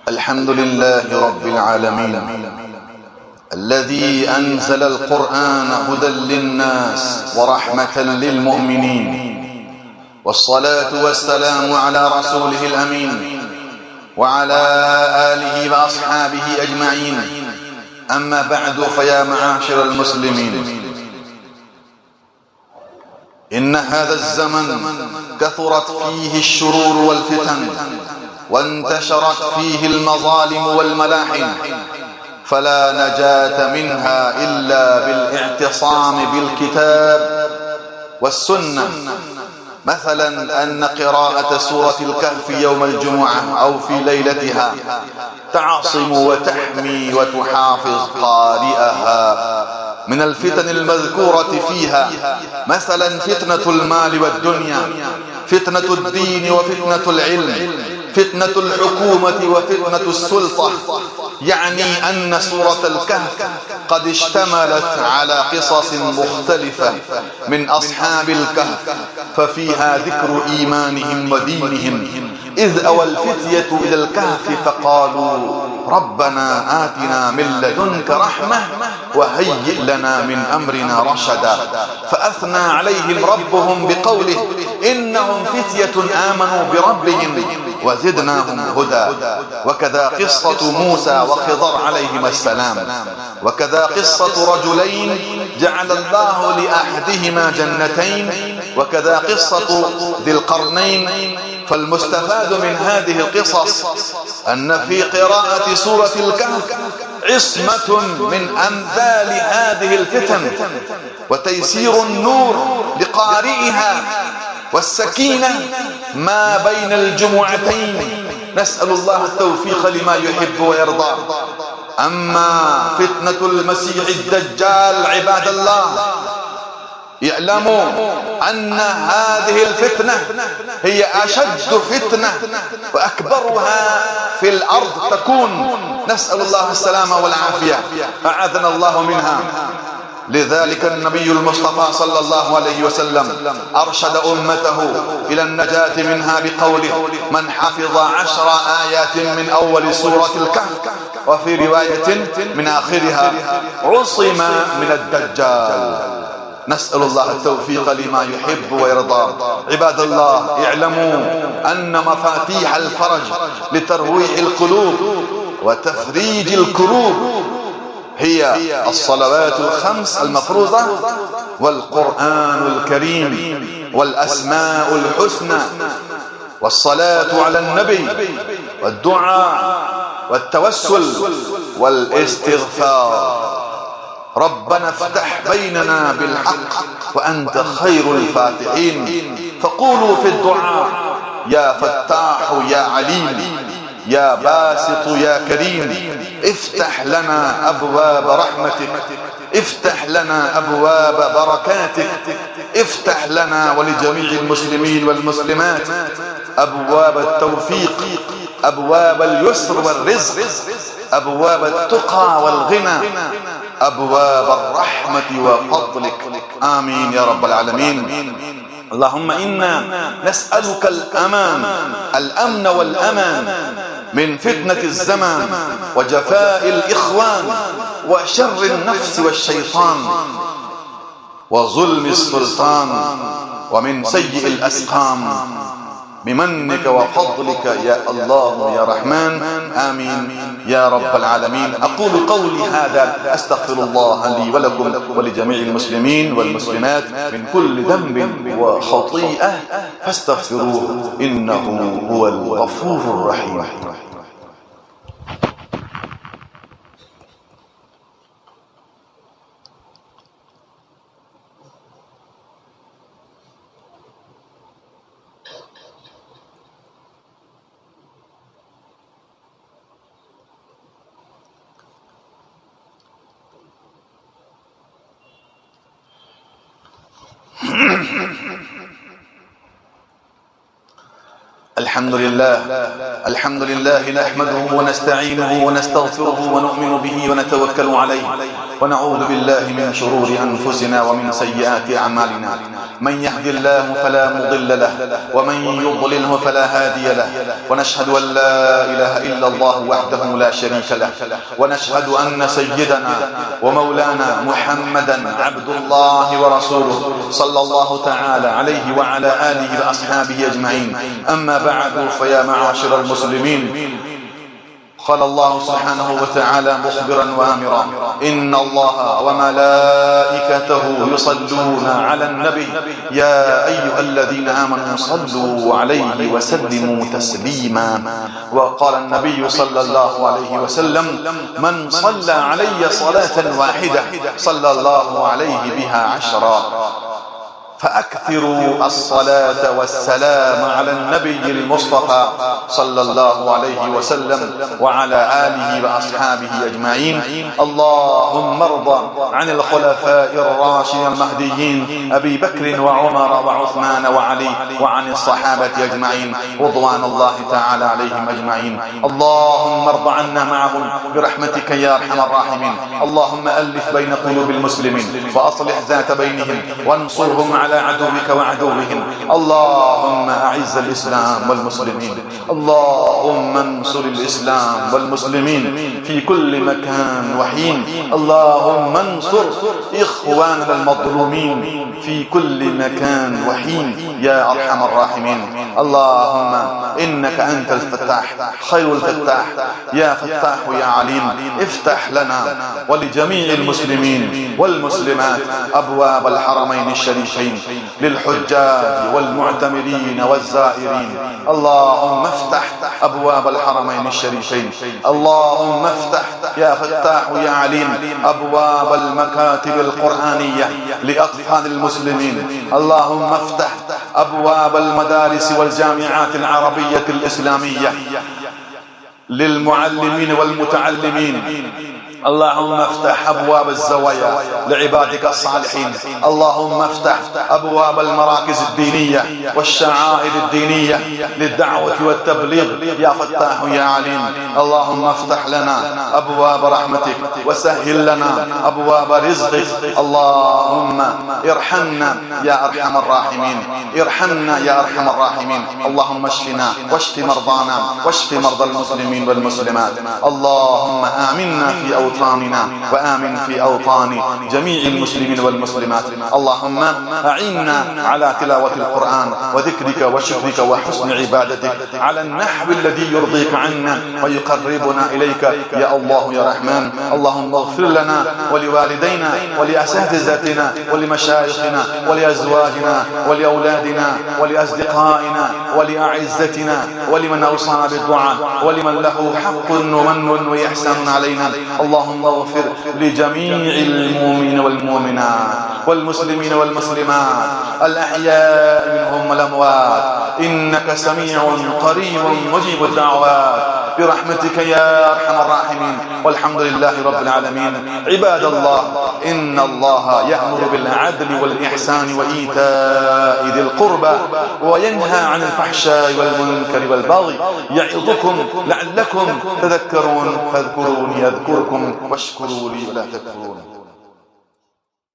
الحمد لله رب العالمين الذي أنزل القرآن هدى للناس ورحمة للمؤمنين، والصلاة والسلام على رسوله الأمين وعلى آله وأصحابه أجمعين. أما بعد، فيا معاشر المسلمين، إن هذا الزمن كثرت فيه الشرور والفتن، وانتشرت فيه المظالم والملاحم، فلا نجاة منها إلا بالاعتصام بالكتاب والسنة. مثلا أن قراءة سورة الكهف يوم الجمعة أو في ليلتها تعصم وتحمي وتحافظ قارئها من الفتن المذكورة فيها، مثلا فتنة المال والدنيا، فتنة الدين وفتنة العلم، فتنة الحكومة وفتنة السلطة. يعني أن سورة الكهف قد اشتملت على قصص مختلفة من أصحاب الكهف، ففيها ذكر إيمانهم ودينهم، إذ أوى الفتية إلى الكهف فقالوا ربنا آتنا من لدنك رحمة وهيئ لنا من أمرنا رشدا، فأثنى عليهم ربهم بقوله إنهم فتية آمنوا بربهم وزدناهم هدى. وكذا قصة موسى وخضر عليهما السلام، وكذا قصة رجلين جعل الله لأحدهما جنتين، وكذا قصة ذي القرنين. فالمستفاد من هذه القصص أن في قراءة سورة الكهف عصمة من أمثال هذه الفتن، وتيسير النور لقارئها، والسكينة ما بين الجمعتين. نسأل الله التوفيق لما يحب ويرضى. أما فتنة المسيح الدجال عباد الله، يعلموا أن هذه الفتنة هي أشد فتنة وأكبرها في الأرض تكون، نسأل الله السلامة والعافية، أعاذنا الله منها. لذلك النبي المصطفى صلى الله عليه وسلم أرشد أمته إلى النجاة منها بقوله من حفظ 10 آيات من أول سورة الكهف، وفي رواية من آخرها عصم من الدجال. نسأل الله التوفيق لما يحب ويرضى. عباد الله، اعلموا أن مفاتيح الفرج لترويح القلوب وتفريج الكروب هي الصلوات الخمس المفروضة، والقرآن الكريم، والأسماء الحسنى، والصلاة على النبي، والدعاء، والتوسل، والاستغفار. ربنا افتح بيننا بالحق وأنت خير الفاتحين. فقولوا في الدعاء يا فتاح يا عليم يا باسط يا كريم، افتح لنا أبواب رحمتك، افتح لنا أبواب بركاتك، افتح لنا ولجميع المسلمين والمسلمات أبواب التوفيق، أبواب اليسر والرزق، أبواب التقى والغنى، أبواب الرحمة وفضلك. آمين يا رب العالمين. اللهم إنا نسألك الأمن والأمان من فتنة الزمان وجفاء الإخوان وشر النفس والشيطان وظلم السلطان ومن سيء الأسقام، بمنك وفضلك يا الله يا رحمن. آمين يا رب العالمين. أقول قولي هذا، أستغفر الله لي ولكم ولجميع المسلمين والمسلمات من كل ذنب وخطيئة، فاستغفروه إنه هو الغفور الرحيم. الحمد لله نحمده ونستعينه ونستغفره ونؤمن به ونتوكل عليه، ونعوذ بالله من شرور أنفسنا ومن سيئات أعمالنا. من يهدي الله فلا مضل له ومن يضلله فلا هادي له، ونشهد أن لا إله إلا الله وحده لا شريك له، ونشهد أن سيدنا ومولانا محمدا عبد الله ورسوله صلى الله تعالى عليه وعلى آله وأصحابه أجمعين. أما بعد، فيا معاشر المسلمين، قال الله سبحانه وتعالى مخبرا وآمرا: إن الله وملائكته يصلون على النبي يا أيها الذين آمنوا صلوا عليه وسلموا تسليما. وقال النبي صلى الله عليه وسلم: من صلى علي صلاة واحدة صلى الله عليه بها 10. فأكثروا الصلاة والسلام على النبي المصطفى صلى الله عليه وسلم وعلى آله وأصحابه أجمعين. اللهم ارض عن الخلفاء الراشدين المهديين أبي بكر وعمر وعثمان وعلي، وعن الصحابة أجمعين رضوان الله تعالى عليهم أجمعين. اللهم ارض عنا معهم برحمتك يا أرحم الراحمين. اللهم ألف بين قلوب المسلمين وأصلح ذات بينهم وانصرهم على عدوك وعدوهم. اللهم أعز الإسلام والمسلمين، اللهم انصر الإسلام والمسلمين في كل مكان وحين. اللهم انصر إخواننا المظلومين في كل مكان وحين يا أرحم الراحمين. اللهم إنك أنت الفتاح خير الفتاح، يا فتاح يا عليم. افتح لنا ولجميع المسلمين والمسلمات أبواب الحرمين الشريفين للحجاج والمعتمرين والزائرين. اللهم افتح أبواب الحرمين الشريفين. اللهم افتح يا فتاح يا عليم أبواب المكاتب القرآنية لأطفال المسلمين. اللهم افتح أبواب المدارس والجامعات العربية الإسلامية للمعلمين والمتعلمين. اللهم افتح أبواب الزوايا لعبادك الصالحين. اللهم افتح أبواب المراكز الدينية والشعائر الدينية للدعوة والتبليغ يا فتاح يا عليم. اللهم افتح لنا أبواب رحمتك وسهل لنا أبواب رزقك. اللهم ارحمنا يا أرحم الراحمين، ارحمنا يا أرحم الراحمين. اللهم اشفنا واشف مرضانا واشف مرضى المسلمين والمسلمات. اللهم آمنا في أوطاننا وآمن في أوطان جميع المسلمين والمسلمات. اللهم أعنا على تلاوة القرآن وذكرك وشكرك وحسن عبادتك على النحو الذي يرضيك عنا ويقربنا إليك يا الله يا رحمن. اللهم اغفر لنا ولوالدينا ولأساتذتنا ولمشايخنا ولأزواجنا ولأولادنا ولأصدقائنا ولأعزتنا ولمن أوصانا بالدعاء ولمن له حق ومن وإحسان علينا. اللهم اغفر لجميع المؤمنين والمؤمنات والمسلمين والمسلمات الأحياء منهم والأموات، إنك سميع قريب مجيب الدعوات برحمتك يا أرحم الراحمين. والحمد لله رب العالمين. عباد الله، إن الله يأمر بالعدل والإحسان وإيتاء ذي القربى وينهى عن الفحشاء والمنكر والبغي يعظكم لعلكم تذكرون. فاذكروني أذكركم واشكروا لي ولا تكفرون.